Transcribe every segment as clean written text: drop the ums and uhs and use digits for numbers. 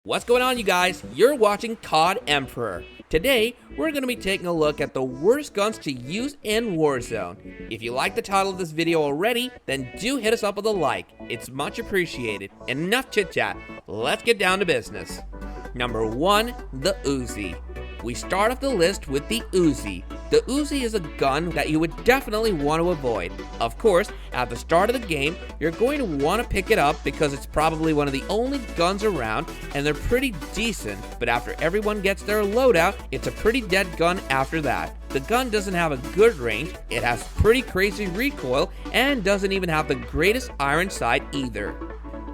What's going on, you guys? You're watching CoD Emperor. Today, we're going to be taking a look at the worst guns to use in Warzone. If you like the title of this video already, then do hit us up with a like. It's much appreciated. Enough chit chat. Let's get down to business. Number 1, the Uzi. We start off the list with the Uzi. The Uzi is a gun that you would definitely want to avoid. Of course, at the start of the game, you're going to want to pick it up because it's probably one of the only guns around and they're pretty decent, but after everyone gets their loadout, it's a pretty dead gun after that. The gun doesn't have a good range, it has pretty crazy recoil, and doesn't even have the greatest iron sight either.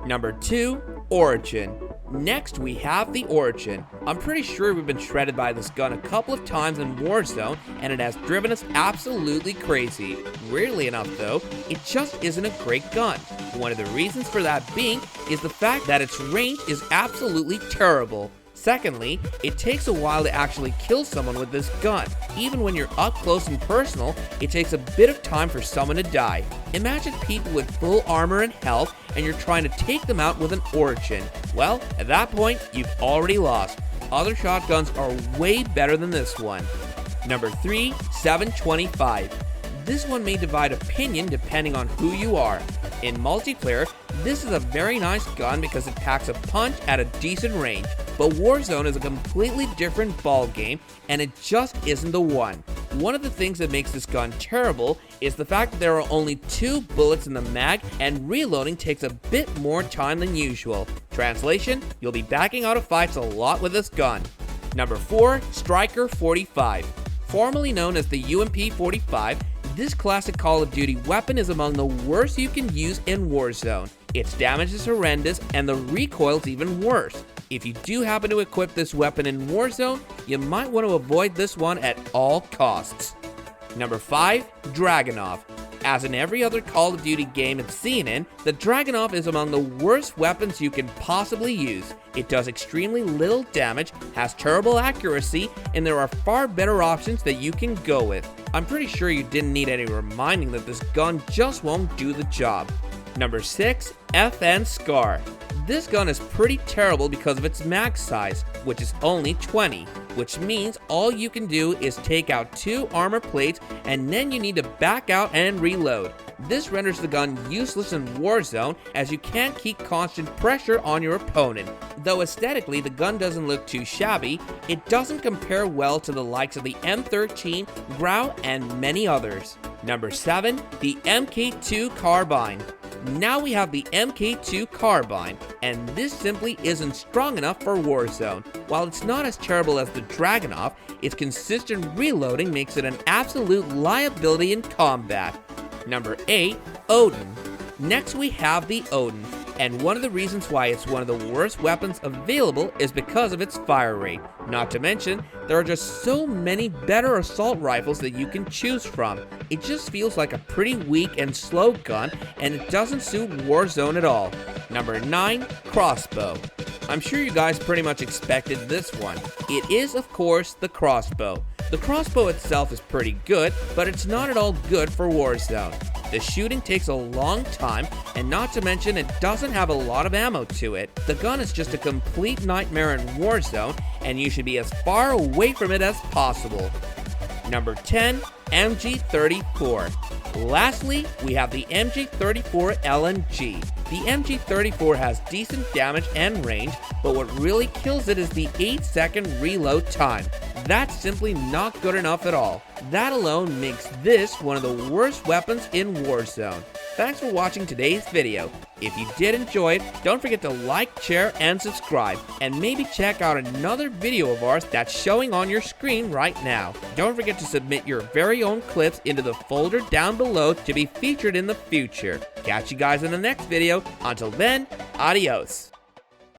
Number 2, Origin. Next, we have the Origin. I'm pretty sure we've been shredded by this gun a couple of times in Warzone, and it has driven us absolutely crazy. Weirdly enough though, it just isn't a great gun. One of the reasons for that being is the fact that its range is absolutely terrible. Secondly, it takes a while to actually kill someone with this gun. Even when you're up close and personal, it takes a bit of time for someone to die. Imagine people with full armor and health and you're trying to take them out with an Origin. Well, at that point, you've already lost. Other shotguns are way better than this one. Number 3, 725. This one may divide opinion depending on who you are. In multiplayer, this is a very nice gun because it packs a punch at a decent range, but Warzone is a completely different ball game and it just isn't the one. One of the things that makes this gun terrible is the fact that there are only 2 bullets in the mag and reloading takes a bit more time than usual. Translation, you'll be backing out of fights a lot with this gun. Number 4, Striker 45. Formerly known as the UMP 45, this classic Call of Duty weapon is among the worst you can use in Warzone. Its damage is horrendous and the recoil is even worse. If you do happen to equip this weapon in Warzone, you might want to avoid this one at all costs. Number 5, Dragunov. As in every other Call of Duty game it's seen in, the Dragunov is among the worst weapons you can possibly use. It does extremely little damage, has terrible accuracy, and there are far better options that you can go with. I'm pretty sure you didn't need any reminding that this gun just won't do the job. Number 6, FN Scar. This gun is pretty terrible because of its mag size, which is only 20, which means all you can do is take out 2 armor plates and then you need to back out and reload. This renders the gun useless in Warzone as you can't keep constant pressure on your opponent. Though aesthetically the gun doesn't look too shabby, it doesn't compare well to the likes of the M13, Grau, and many others. Number 7, the MK2 Carbine. Now we have the MK2 Carbine, and this simply isn't strong enough for Warzone. While it's not as terrible as the Dragunov, its consistent reloading makes it an absolute liability in combat. Number 8, Odin. Next we have the Odin, and one of the reasons why it's one of the worst weapons available is because of its fire rate. Not to mention, there are just so many better assault rifles that you can choose from. It just feels like a pretty weak and slow gun, and it doesn't suit Warzone at all. Number 9, Crossbow. I'm sure you guys pretty much expected this one. It is, of course, the Crossbow. The Crossbow itself is pretty good, but it's not at all good for Warzone. The shooting takes a long time, and not to mention it doesn't have a lot of ammo to it. The gun is just a complete nightmare in Warzone, and you should be as far away from it as possible. Number 10, MG34. Lastly, we have the MG34 LMG. The MG34 has decent damage and range, but what really kills it is the 8-second reload time. That's simply not good enough at all. That alone makes this one of the worst weapons in Warzone. Thanks for watching today's video. If you did enjoy it, don't forget to like, share, and subscribe. And maybe check out another video of ours that's showing on your screen right now. Don't forget to submit your very own clips into the folder down below to be featured in the future. Catch you guys in the next video. Until then, adios.